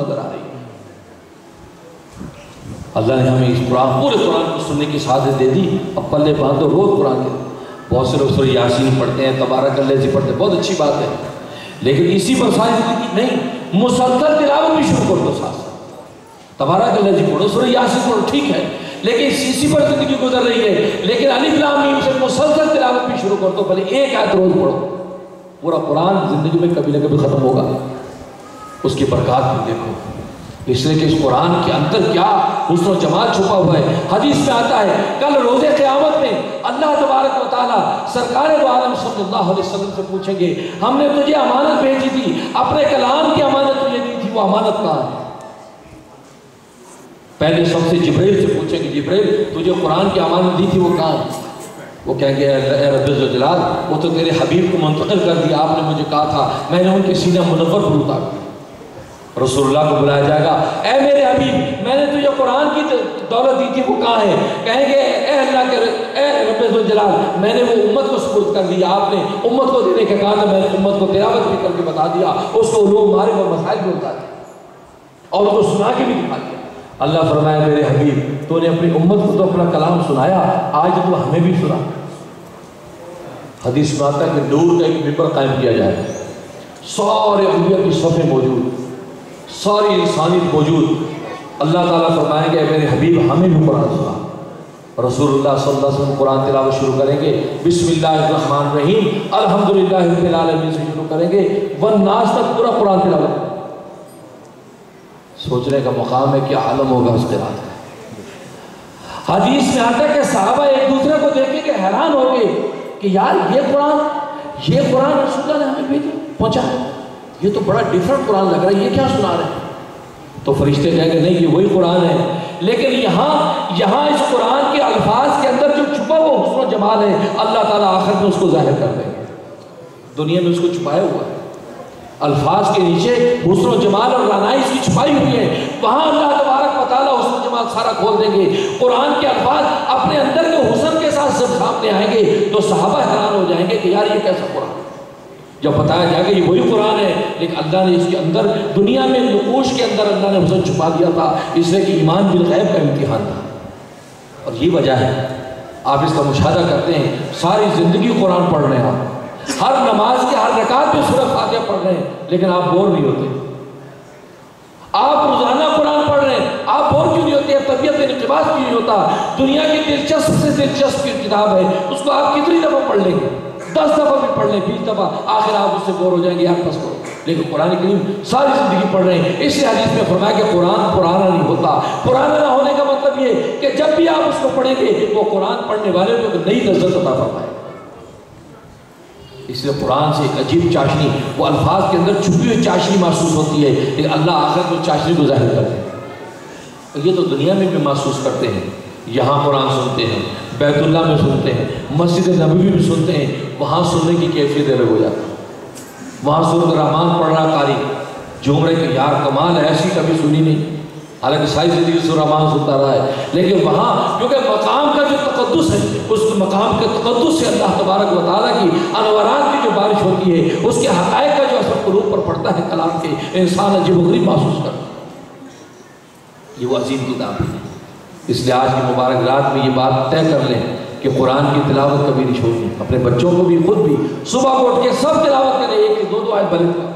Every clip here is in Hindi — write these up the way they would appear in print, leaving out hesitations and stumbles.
नजर आ रही है। अल्लाह ने हमें इस कुरान, पूरे कुरान को सुनने की सादत दे दी। अब पल्ले बांधो, रोज कुरान के। बहुत से लोग सूरह यासीन पढ़ते हैं, तबारकल्लज़ी पढ़ते हैं, बहुत अच्छी बात है, लेकिन इसी पर सारी जिंदगी नहीं, मुसलसल तिलावत भी शुरू कर दो। साथ तबारकल्लज़ी पढ़ो, सूरह यासीन पढ़ो, ठीक है, लेकिन इसी पर जिंदगी गुजर रही है। लेकिन अलिफ लाम मीम से मुसलसल तिलावत भी शुरू कर दो, भले एक आयत रोज पढ़ो। पूरा कुरान जिंदगी में कभी ना कभी खत्म होगा, उसकी बरकत भी देखो। इसलिए कि इस कुरान के अंदर क्या हुस्न जमाल छुपा हुआ है। हदीस में आता है कल रोज़े क़यामत में अल्लाह तबारक व तआला सरकार दो आलम सल्लल्लाहु अलैहि वसल्लम से पूछेंगे, हमने तुझे अमानत भेजी थी, अपने कलाम की अमानत तुझे दी थी, वो अमानत कहाँ है? पहले सबसे जिब्रील से पूछेंगे, जिब्रील तुझे कुरान की अमानत दी थी, वो कहाँ है? वो कहेंगे रब्बिल जलाल, वो तो तेरे हबीब को मुंतकिल कर दिया, आपने मुझे कहा था, मैंने उनके सीने मुनव्वर पर उतार दिया। रसूलुल्लाह को बुलाया जाएगा, ए मेरे हबीब, मैंने तुझे कुरान की दौलत दी थी, वो कहाँ है? कहेंगे ए अल्लाह के रब्बिल जलाल, मैंने वो उम्मत को सुपुर्द कर दिया, आपने उम्मत को देने के कहा था, मैंने उम्मत को तिलावत भी करके बता दिया, उसको लोग मारे और मसाइल भी बता दिया और उसको सुना के भी दिखा दिया। अल्लाह फरमाया, मेरे हबीब, तूने अपनी उम्मत को तो अपना कलाम सुनाया, आज तो हमें भी सुना। हदीस में आता है कि नूर का एक मिंबर कायम किया जाए, सारे अंबिया की सफ़े मौजूद, सारी इंसानियत मौजूद। अल्लाह ताला फरमाएंगे, मेरे हबीब हमें भी कुरान सुना। रसूलुल्लाह सल्लल्लाहु अलैहि वसल्लम कुरान तिलावत शुरू करेंगे, बिस्मिल्लाहिर्रहमानिर्रहीम अल्हम्दुलिल्लाहि रब्बिल आलमीन से शुरू करेंगे, वन्नास तक पूरा कुरान तिलावत। सोचने का मुकाम है कि आलम होगा उसके बाद। हदीस में आता है कि सहाबा एक दूसरे को देख के हैरान हो गए कि यार ये कुरान रसूलुल्लाह ने हमें भेजा पहुंचा है, ये तो बड़ा डिफरेंट कुरान लग रहा है, ये क्या सुना रहे हैं? तो फरिश्ते कहेंगे नहीं, ये वही कुरान है, लेकिन यहाँ इस कुरान के अल्फाज के अंदर जो छुपा हुआ हुस्न जमाल है, अल्लाह ताला आखिर में उसको जाहिर कर देंगे। दुनिया में उसको छुपाया हुआ है, अल्फाज के नीचे हुस्न जमाल और रानाई इसकी छुपाई हुई है, वहाँ अल्लाह तबारक व तआला हुस्न जमाल सारा खोल देंगे। कुरान के अल्फाज अपने अंदर के हुस्न के साथ जब सामने आएंगे तो सहाबा हैरान हो जाएंगे कि यार ये कैसा कुरान। जब बताया जाएगा ये वही कुरान है, लेकिन अल्लाह ने इसके अंदर दुनिया में नकूश के अंदर अल्लाह ने हुस्न छुपा दिया था, इसलिए कि ईमान बिल गैब का इम्तिहान था। और ये वजह है, आप इसका मुशाहदा करते हैं, सारी ज़िंदगी कुरान पढ़ रहे हैं, आप हर नमाज के हर रकात में सूरह फातिहा पढ़ रहे हैं, लेकिन आप बोर नहीं होते। आप रोजाना कुरान पढ़ रहे हैं, आप बोर क्यों नहीं होते? तबीयत में इक़्तिबास क्यों नहीं होता? दुनिया की दिलचस्प से दिलचस्प किताब है, उसको आप कितनी दफ़ा पढ़ लेंगे? 10 दफ़ा भी पढ़ लें, 20 दफ़ा, आखिर आप उससे बोर हो जाएंगे, आप बस करो। लेकिन कुरान करीम सारी ज़िंदगी पढ़ रहे हैं। इस हदीस में फरमाया कि कुरान पुराना नहीं होता। पुराना ना होने का मतलब ये कि जब भी आप उसको पढ़ेंगे वो कुरान पढ़ने वाले को नई लज़्ज़त अता फरमाएगा। इसलिए कुरान से एक अजीब चाशनी, वो अल्फाज के अंदर छुपी हुई चाशनी महसूस होती है, लेकिन अल्लाह आखिर को चाशनी को जाहिर करते हैं। ये तो दुनिया में भी महसूस करते हैं, यहाँ कुरान सुनते हैं, बैतुल्लाह में सुनते हैं, मस्जिद नबवी में सुनते हैं, वहाँ सुनने की कैफियत अलग हो जाती है। वहाँ सूरत रहमान पढ़ रहा कारी, झूम रहे कि यार कमाल है, ऐसी कभी सुनी नहीं, हालांकि सारी ज़िंदगी सूरह रहमान सुनता रहा है, लेकिन वहाँ क्योंकि मकाम का जो तक़द्दुस है, उस मकाम के तक़द्दुस से अल्लाह तबारक व तआला की अनवारात की जो बारिश होती है, उसके हक़ाइक़ का जो असर क़ुलूब पर पड़ता है कलाम के, इंसान अजीब-ओ-गरीब महसूस करता है। ये वो अजीम किताब है। इसलिए आज की मुबारक रात में ये बात तय कर लें कि कुरान की तिलावत कभी नहीं छोड़नी। अपने बच्चों को भी, खुद भी सुबह को उठ के सब तिलावत करें, एक दो आयत भले।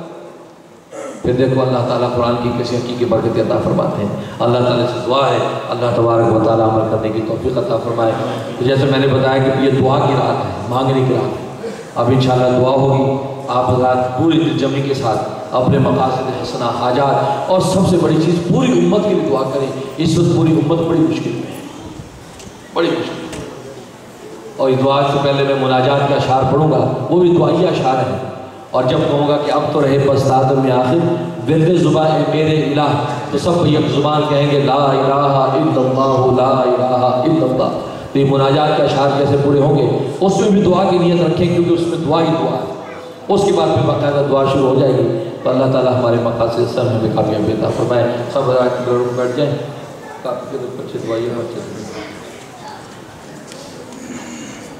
फिर देखो अल्लाह ताला कुरान की कैसी हकीकी बरकत अता फरमाते हैं। अल्लाह ताला से दुआ है अल्लाह तबारक व तआला अमल करने की तौफीक अता फरमाए। तो जैसे मैंने बताया कि ये दुआ की रात है, मांगने की रात है। अब इंशाअल्लाह दुआ होगी, आप हज़रात पूरी दिलजमी के साथ अपने मकासद हसना हाजात और सबसे बड़ी चीज़ पूरी उम्मत के लिए दुआ करें। इस वक्त पूरी उम्मत बड़ी मुश्किल में है, बड़ी मुश्किल। और इस दुआ से पहले मैं मुनाजात का अशार पढ़ूँगा, वो भी दुआई अशार है। और जब कहूँगा कि अब तो रहे बस दाद में आखिर विर्द ज़ुबान है मेरे इलाह, तो सब एक ज़ुबान कहेंगे ला इलाहा इल्लल्लाह ला इलाहा इल्लल्लाह। तो ये मुनाजात के अशार कैसे पूरे होंगे, उसमें भी दुआ की नीयत रखें, क्योंकि उसमें दुआ ही दुआ है। उसके बाद फिर बाकायदा दुआ शुरू हो जाएगी। तो अल्लाह ताला हमारे मकासद सब हमें कामयाबी अता फरमाए। सब बैठ जाएँ, काफ़ी अच्छी दुआई है।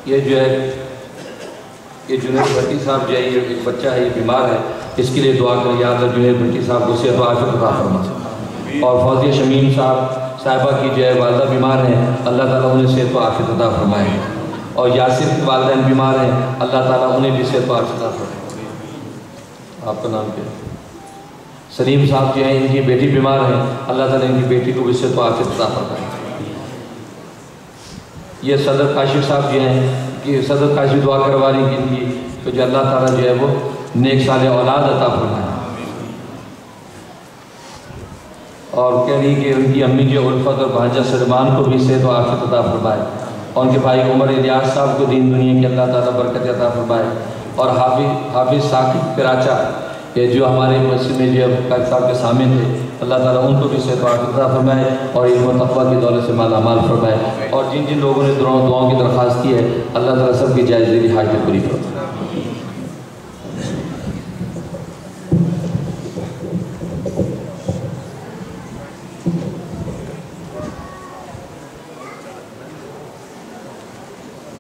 ये जो है, ये जुनैद भट्टी साहब जो है, ये एक बच्चा है, ये बीमार है, इसके लिए दुआ करें। या अल्लाह जुनैद भट्टी साहब को सेहत व आफियत अता फरमा। और फौजिया शमीम साहिबा की जो है वालदा बीमार हैं, अल्लाह ताला उन्हें सेहत व आफियत अता फरमाए। और यासिर की वालदैन बीमार हैं, अल्लाह ताला उन्हें भी सेहत व आफियत अता फरमाए। आपका नाम क्या है? सलीम साहब जो हैं, इनकी बेटी बीमार हैं, अल्लाह ताला इनकी बेटी को भी सेहत व आफियत अता फरमाए। ये सदर काशिफ साहब जो हैं कि सदर काशिफ दुआ करवा रही कि इनकी तो जो अल्लाह ताला जो है वो नेक साले औलाद अता फरमाए। और कह रही कि उनकी अम्मी जो उल्फत और भांजा सलमान को भी सेहत व आफियत अता फरमाए। और उनके भाई उमर इलियास साहब को दीन दुनिया की अल्लाह ताला बरकत अता फरमाए। और हाफिज़ साकिब कराचा ये जो हमारे मस्जिद में जो कायद साहब के सामने थे, अल्लाह ताला उनको भी सेहत व आफियत अता फरमाए और इल्म तक़वा की दौलत से मालामाल फरमाए। और जिन जिन लोगों ने दुआओं की दरख्वास्त की है, अल्लाह ताला सबकी जायज़ दिली हाजत पूरी फरमाए।